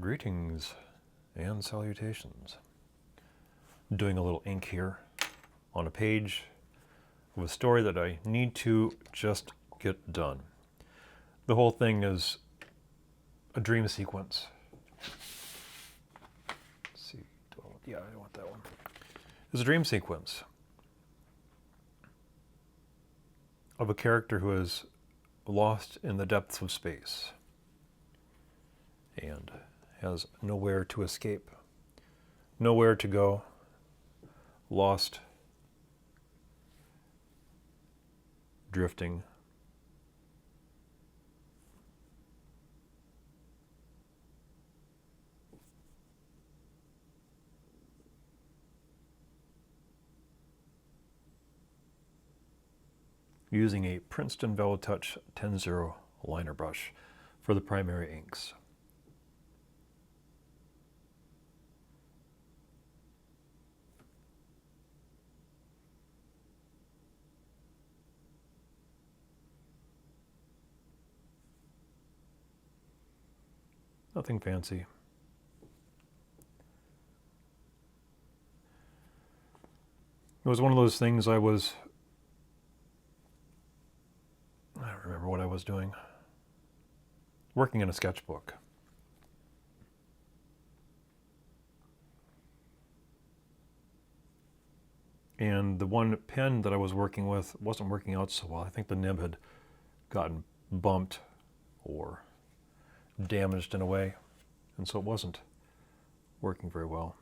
Greetings and salutations. Doing a little ink here on a page of a story that I need to just get done. The whole thing is a dream sequence. Let's see, yeah, I want that one. It's a dream sequence of a character who is lost in the depths of space and has nowhere to escape, nowhere to go, lost, drifting. Using a Princeton VeloTouch 10-0 liner brush for the primary inks. Nothing fancy. It was one of those things I don't remember what I was doing. Working in a sketchbook. And the one pen that I was working with wasn't working out so well. I think the nib had gotten bumped or damaged in a way, and so it wasn't working very well.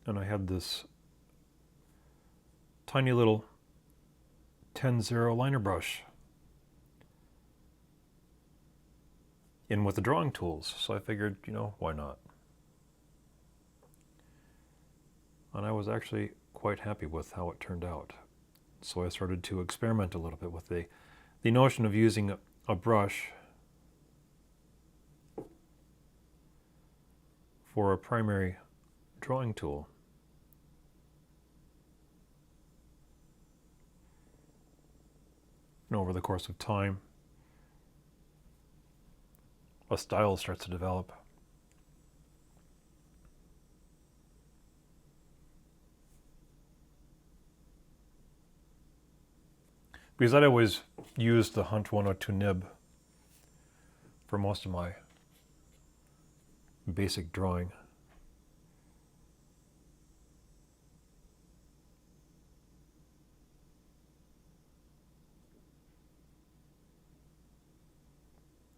And I had this tiny little 10-0 liner brush in with the drawing tools, so I figured, why not? And I was actually quite happy with how it turned out. So I started to experiment a little bit with the notion of using a brush for a primary drawing tool. And over the course of time, a style starts to develop. Because I'd always used the Hunt 102 nib for most of my basic drawing.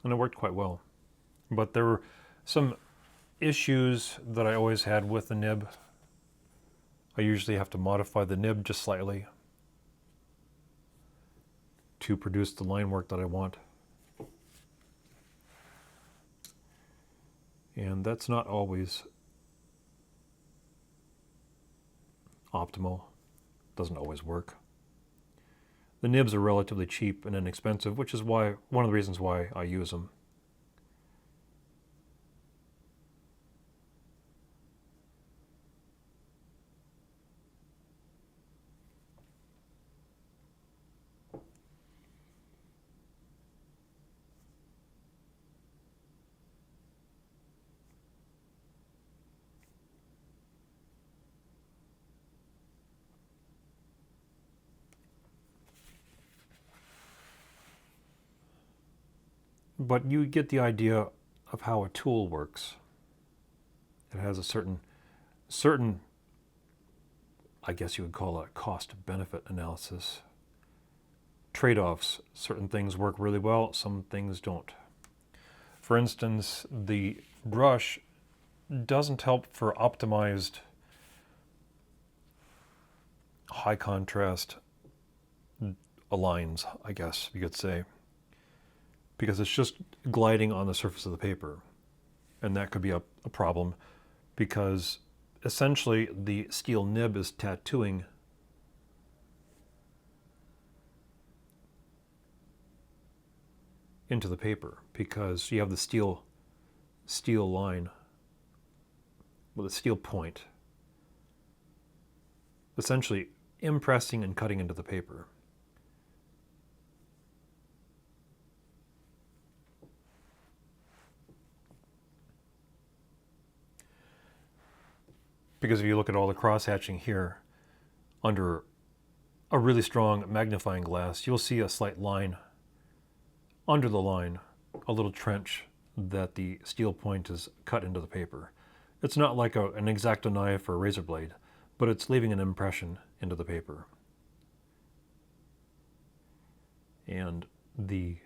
And it worked quite well. But there were some issues that I always had with the nib. I usually have to modify the nib just slightly to produce the line work that I want. And that's not always optimal. Doesn't always work. The nibs are relatively cheap and inexpensive, which is one of the reasons why I use them. But you get the idea of how a tool works. It has a certain, I guess you would call it cost-benefit analysis. Trade-offs. Certain things work really well, some things don't. For instance, the brush doesn't help for optimized high contrast lines, I guess you could say, because it's just gliding on the surface of the paper. And that could be a problem because essentially the steel nib is tattooing into the paper because you have the steel line with a steel point essentially impressing and cutting into the paper. because if you look at all the cross-hatching here, under a really strong magnifying glass, you'll see a slight line under the line, a little trench that the steel point is cut into the paper. It's not like an X-Acto knife or a razor blade, but it's leaving an impression into the paper. And the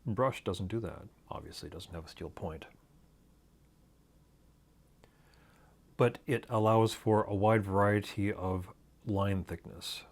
brush doesn't do that. Obviously, it doesn't have a steel point. But it allows for a wide variety of line thickness.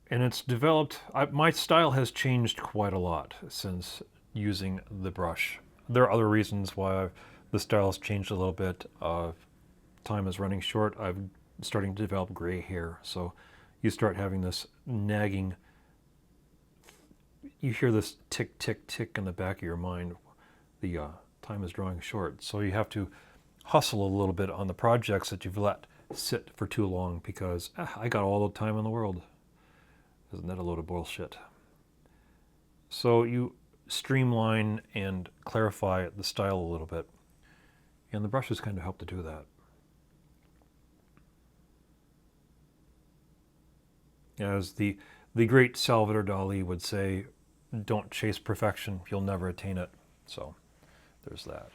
And it's developed, my style has changed quite a lot since using the brush. There are other reasons why the style has changed a little bit. Time is running short. I'm starting to develop gray hair. So you start having this nagging, you hear this tick, tick, tick in the back of your mind. The time is drawing short. So you have to hustle a little bit on the projects that you've let sit for too long because I got all the time in the world. Isn't that a load of bullshit? So you streamline and clarify the style a little bit. And the brushes kind of help to do that. As the great Salvador Dali would say, don't chase perfection, you'll never attain it. So there's that.